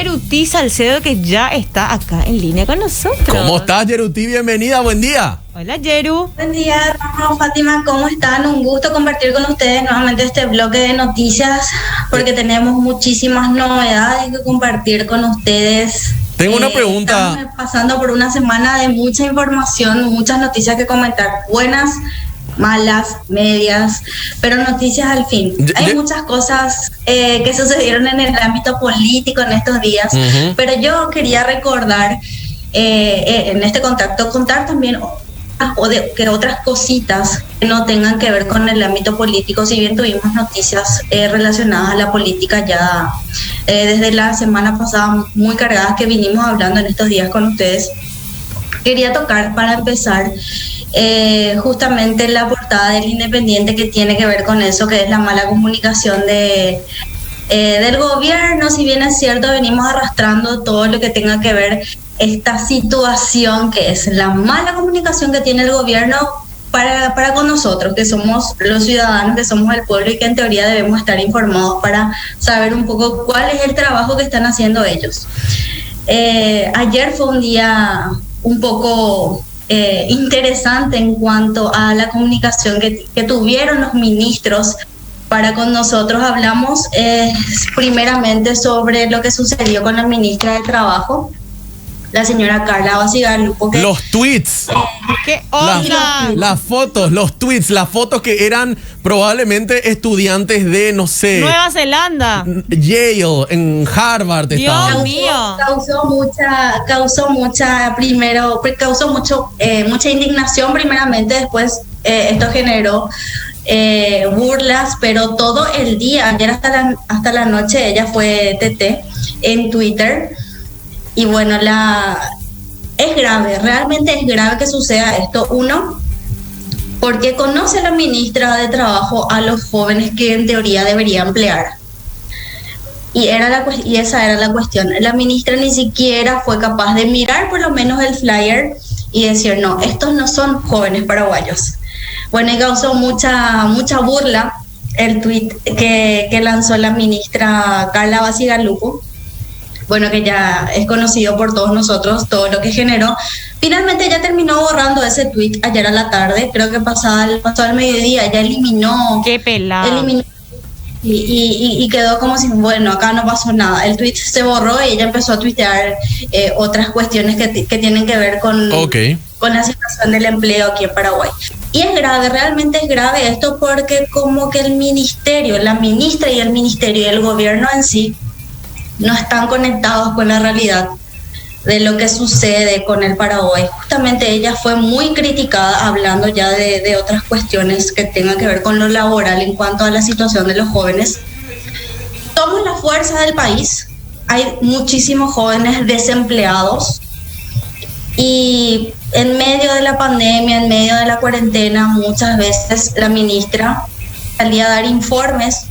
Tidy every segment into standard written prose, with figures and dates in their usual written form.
Yeruti Salcedo, que ya está acá en línea con nosotros. ¿Cómo estás, Yeruti? Bienvenida, buen día. Hola, Yeru. Buen día, Rafa, Fátima, ¿cómo están? Un gusto compartir con ustedes nuevamente este bloque de noticias, porque tenemos muchísimas novedades que compartir con ustedes. Tengo una pregunta. Estamos pasando por una semana de mucha información, muchas noticias que comentar, buenas, malas, medias, pero noticias al fin. Hay muchas cosas que sucedieron en el ámbito político en estos días, pero yo quería recordar en este contacto, contar también que otras cositas que no tengan que ver con el ámbito político, si bien tuvimos noticias relacionadas a la política ya desde la semana pasada muy cargadas que vinimos hablando en estos días con ustedes. Quería tocar para empezar justamente la portada del Independiente, que tiene que ver con eso, que es la mala comunicación del gobierno. Si bien es cierto, venimos arrastrando todo lo que tenga que ver esta situación, que es la mala comunicación que tiene el gobierno para con nosotros, que somos los ciudadanos, que somos el pueblo y que en teoría debemos estar informados para saber un poco cuál es el trabajo que están haciendo ellos. Ayer fue un día un poco interesante en cuanto a la comunicación que tuvieron los ministros para con nosotros. Hablamos primeramente sobre lo que sucedió con la ministra de Trabajo, la señora Carla Basigalupo. Los tweets. ¿Qué onda? Las fotos, los tweets, las fotos que eran probablemente estudiantes de, no sé, Nueva Zelanda, Yale, en Harvard. Dios mío. Causó mucha indignación primeramente, después esto generó burlas, pero todo el día, ayer hasta la noche, ella fue TT en Twitter. Y bueno, es grave, realmente es grave que suceda esto. Uno, porque conoce la ministra de Trabajo a los jóvenes que en teoría debería emplear. Y esa era la cuestión. La ministra ni siquiera fue capaz de mirar por lo menos el flyer y decir, no, estos no son jóvenes paraguayos. Bueno, y causó mucha burla el tuit que lanzó la ministra Carla Basigalupo. Bueno, que ya es conocido por todos nosotros, todo lo que generó. Finalmente ella terminó borrando ese tweet ayer a la tarde, creo que pasó al mediodía, ella eliminó. ¡Qué pelado! Y quedó como si, bueno, acá no pasó nada. El tweet se borró y ella empezó a tuitear otras cuestiones que tienen que ver con la situación del empleo aquí en Paraguay. Y es grave, realmente es grave esto, porque como que el ministerio, la ministra y el ministerio y el gobierno en sí no están conectados con la realidad de lo que sucede con el Paraguay. Justamente ella fue muy criticada hablando ya de otras cuestiones que tengan que ver con lo laboral en cuanto a la situación de los jóvenes. Somos la fuerza del país, hay muchísimos jóvenes desempleados y en medio de la pandemia, en medio de la cuarentena, muchas veces la ministra salía a dar informes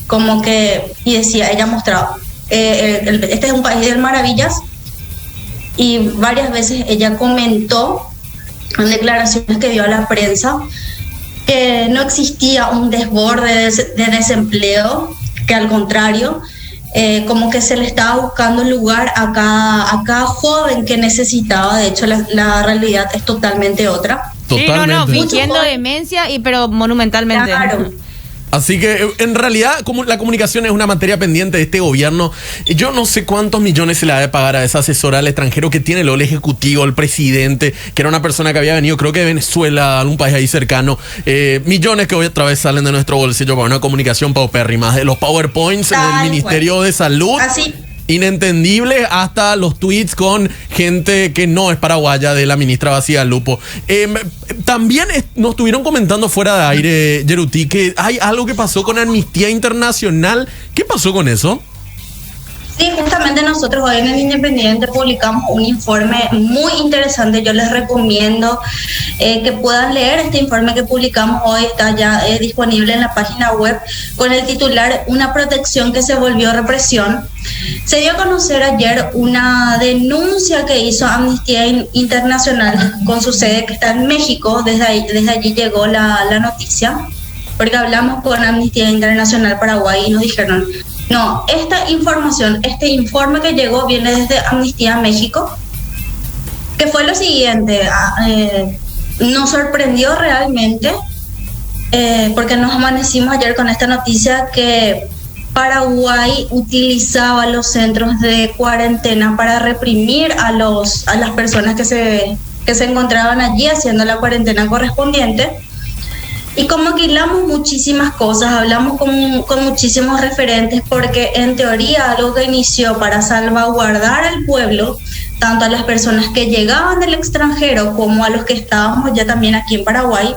como que, y decía, ella mostraba, este es un país de maravillas, y varias veces ella comentó en declaraciones que dio a la prensa que no existía un desborde de desempleo, que al contrario, como que se le estaba buscando lugar a cada joven que necesitaba. De hecho, la realidad es totalmente otra. Totalmente. Sí, no, fingiendo demencia, pero monumentalmente. Claro. Así que en realidad como la comunicación es una materia pendiente de este gobierno. Yo no sé cuántos millones se le ha de pagar a esa asesora al extranjero que tiene el ejecutivo, el presidente, que era una persona que había venido, creo que de Venezuela, algún país ahí cercano. Millones que hoy otra vez salen de nuestro bolsillo para una comunicación paupérrima. De los PowerPoints en el Ministerio de Salud. Así. Inentendible, hasta los tweets con gente que no es paraguaya de la ministra Basigalupo. También nos estuvieron comentando fuera de aire, Yeruti, que hay algo que pasó con Amnistía Internacional. ¿Qué pasó con eso? Sí, justamente nosotros hoy en el Independiente publicamos un informe muy interesante. Yo les recomiendo que puedan leer este informe que publicamos hoy. Está ya disponible en la página web con el titular "Una protección que se volvió represión". Se dio a conocer ayer una denuncia que hizo Amnistía Internacional con su sede que está en México. Desde allí llegó la noticia, porque hablamos con Amnistía Internacional Paraguay y nos dijeron: No, esta información, este informe que llegó viene desde Amnistía México, que fue lo siguiente, nos sorprendió realmente, porque nos amanecimos ayer con esta noticia que Paraguay utilizaba los centros de cuarentena para reprimir a las personas que se encontraban allí haciendo la cuarentena correspondiente. Y como que hilamos muchísimas cosas, hablamos con muchísimos referentes, porque en teoría algo que inició para salvaguardar al pueblo, tanto a las personas que llegaban del extranjero como a los que estábamos ya también aquí en Paraguay,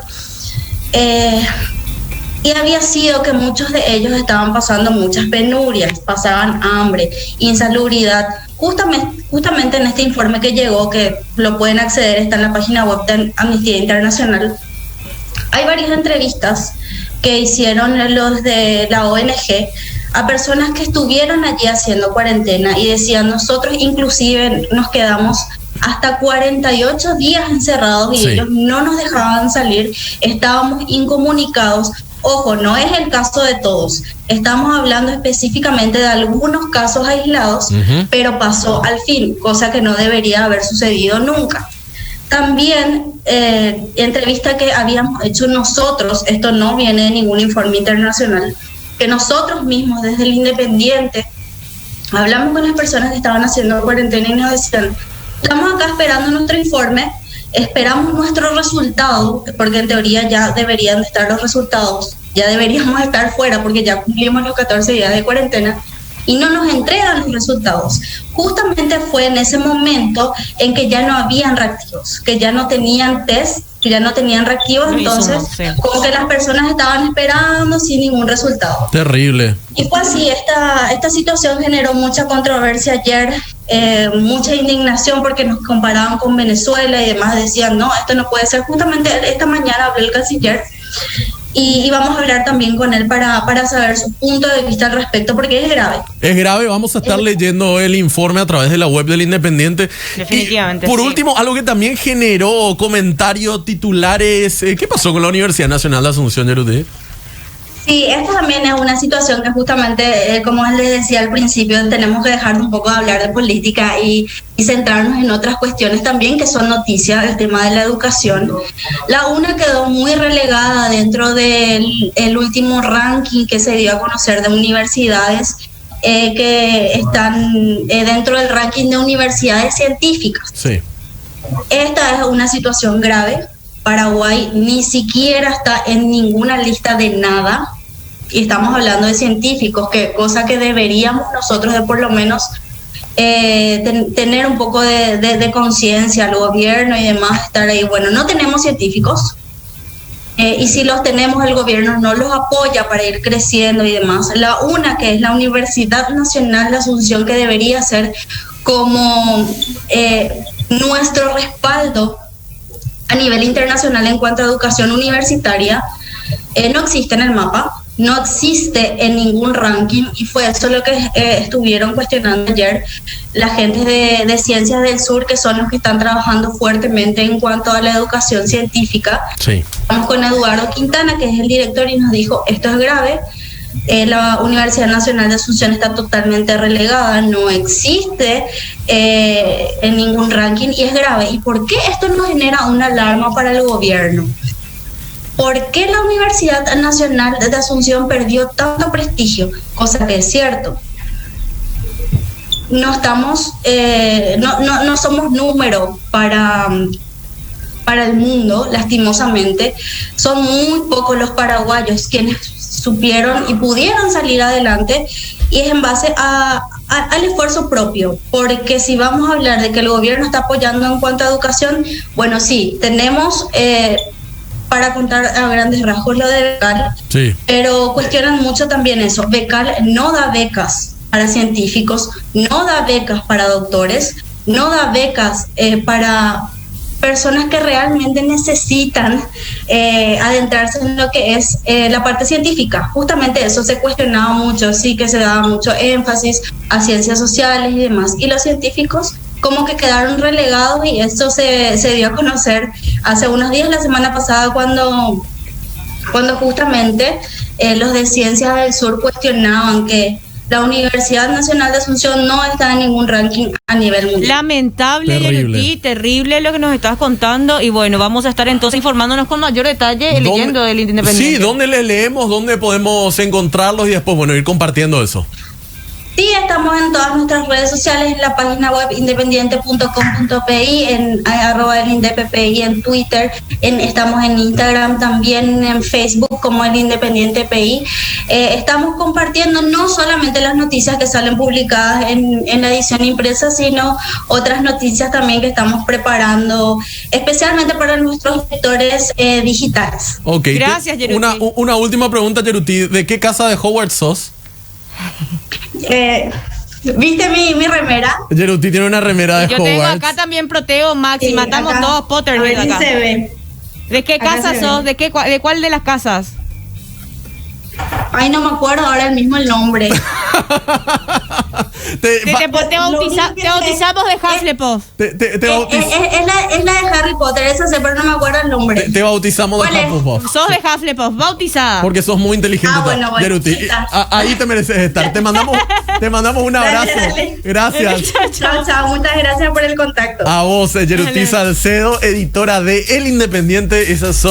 y había sido que muchos de ellos estaban pasando muchas penurias, pasaban hambre, insalubridad. Justamente en este informe que llegó, que lo pueden acceder, está en la página web de Amnistía Internacional, hay varias entrevistas que hicieron los de la ONG a personas que estuvieron allí haciendo cuarentena y decían, nosotros inclusive nos quedamos hasta 48 días encerrados y ellos no nos dejaban salir, estábamos incomunicados. Ojo, no es el caso de todos, estamos hablando específicamente de algunos casos aislados, pero pasó al fin, cosa que no debería haber sucedido nunca. También, entrevista que habíamos hecho nosotros, esto no viene de ningún informe internacional, que nosotros mismos desde el Independiente hablamos con las personas que estaban haciendo cuarentena y nos decían, estamos acá esperando nuestro informe, esperamos nuestro resultado, porque en teoría ya deberían de estar los resultados, ya deberíamos estar fuera porque ya cumplimos los 14 días de cuarentena, y no nos entregan los resultados. Justamente fue en ese momento en que ya no habían reactivos, que ya no tenían test, que ya no tenían reactivos, entonces como que las personas estaban esperando sin ningún resultado. Terrible. Y fue así, esta situación generó mucha controversia ayer, mucha indignación porque nos comparaban con Venezuela y demás, decían, no, esto no puede ser. Justamente esta mañana habló el canciller y vamos a hablar también con él para saber su punto de vista al respecto, porque es grave. Es grave, vamos a estar leyendo el informe a través de la web del Independiente. Definitivamente. Y por último, algo que también generó comentarios titulares, ¿qué pasó con la Universidad Nacional de Asunción, Yerudí? Sí, esto también es una situación que justamente, como les decía al principio, tenemos que dejar un poco de hablar de política y centrarnos en otras cuestiones también que son noticias, el tema de la educación. La UNA quedó muy relegada dentro del último ranking que se dio a conocer de universidades que están dentro del ranking de universidades científicas. Sí. Esta es una situación grave. Paraguay ni siquiera está en ninguna lista de nada. Y estamos hablando de científicos, cosa que deberíamos nosotros de por lo menos tener un poco de conciencia al gobierno y demás, estar ahí. Bueno, no tenemos científicos, y si los tenemos, el gobierno no los apoya para ir creciendo y demás. La UNA, que es la Universidad Nacional de Asunción, que debería ser como nuestro respaldo a nivel internacional en cuanto a educación universitaria, no existe en el mapa, no existe en ningún ranking, y fue eso lo que estuvieron cuestionando ayer la gente de Ciencias del Sur, que son los que están trabajando fuertemente en cuanto a la educación científica. Sí. Estamos con Eduardo Quintana, que es el director, y nos dijo, esto es grave, la Universidad Nacional de Asunción está totalmente relegada, no existe en ningún ranking, y es grave. ¿Y por qué esto nos genera una alarma para el gobierno? ¿Por qué la Universidad Nacional de Asunción perdió tanto prestigio? Cosa que es cierto. No estamos, no somos número para el mundo, lastimosamente. Son muy pocos los paraguayos quienes supieron y pudieron salir adelante, y es en base al esfuerzo propio, porque si vamos a hablar de que el gobierno está apoyando en cuanto a educación, bueno, sí, tenemos para contar a grandes rasgos lo de Becal, sí, pero cuestionan mucho también eso. Becal no da becas para científicos, no da becas para doctores, no da becas para personas que realmente necesitan adentrarse en lo que es la parte científica. Justamente eso se cuestionaba mucho, sí, que se daba mucho énfasis a ciencias sociales y demás, y los científicos como que quedaron relegados, y esto se dio a conocer hace unos días, la semana pasada, cuando justamente los de Ciencias del Sur cuestionaban que la Universidad Nacional de Asunción no está en ningún ranking a nivel mundial. Lamentable, Terrible. Yeruti, terrible lo que nos estás contando. Y bueno, vamos a estar entonces informándonos con mayor detalle leyendo del Independiente. Sí, ¿dónde les leemos? ¿Dónde podemos encontrarlos? Y después, bueno, ir compartiendo eso. Sí, estamos en todas nuestras redes sociales, en la página web independiente.com.pi, en @elindeppi, en Twitter, estamos en Instagram también, en Facebook como el Independiente PI. Estamos compartiendo no solamente las noticias que salen publicadas en la edición impresa, sino otras noticias también que estamos preparando, especialmente para nuestros lectores digitales. Ok. Gracias, Yeruti. Una última pregunta, Yeruti. ¿De qué casa de Howard sos? ¿Viste mi remera? Yeruti tiene una remera de Yo tengo Hogwarts. acá también Proteo, Max, y Sí, matamos acá. todos A Potterhead ver si acá. se ve. ¿De qué Acá casa se sos? ve. ¿De cuál de las casas? Ay, no me acuerdo ahora mismo el nombre. Te bautizamos de Hufflepuff. Es la de Harry Potter, esa sé, pero no me acuerdo el nombre. Te bautizamos de ¿Cuál es? Hufflepuff. Sos de Hufflepuff, bautizada. Porque sos muy inteligente. Bueno, Yeruti, sí está. ahí te mereces estar. Te mandamos un abrazo. Dale, dale. Gracias. Chao, chao, muchas gracias por el contacto. A vos, Yeruti Dale. Salcedo, editora de El Independiente. Esas son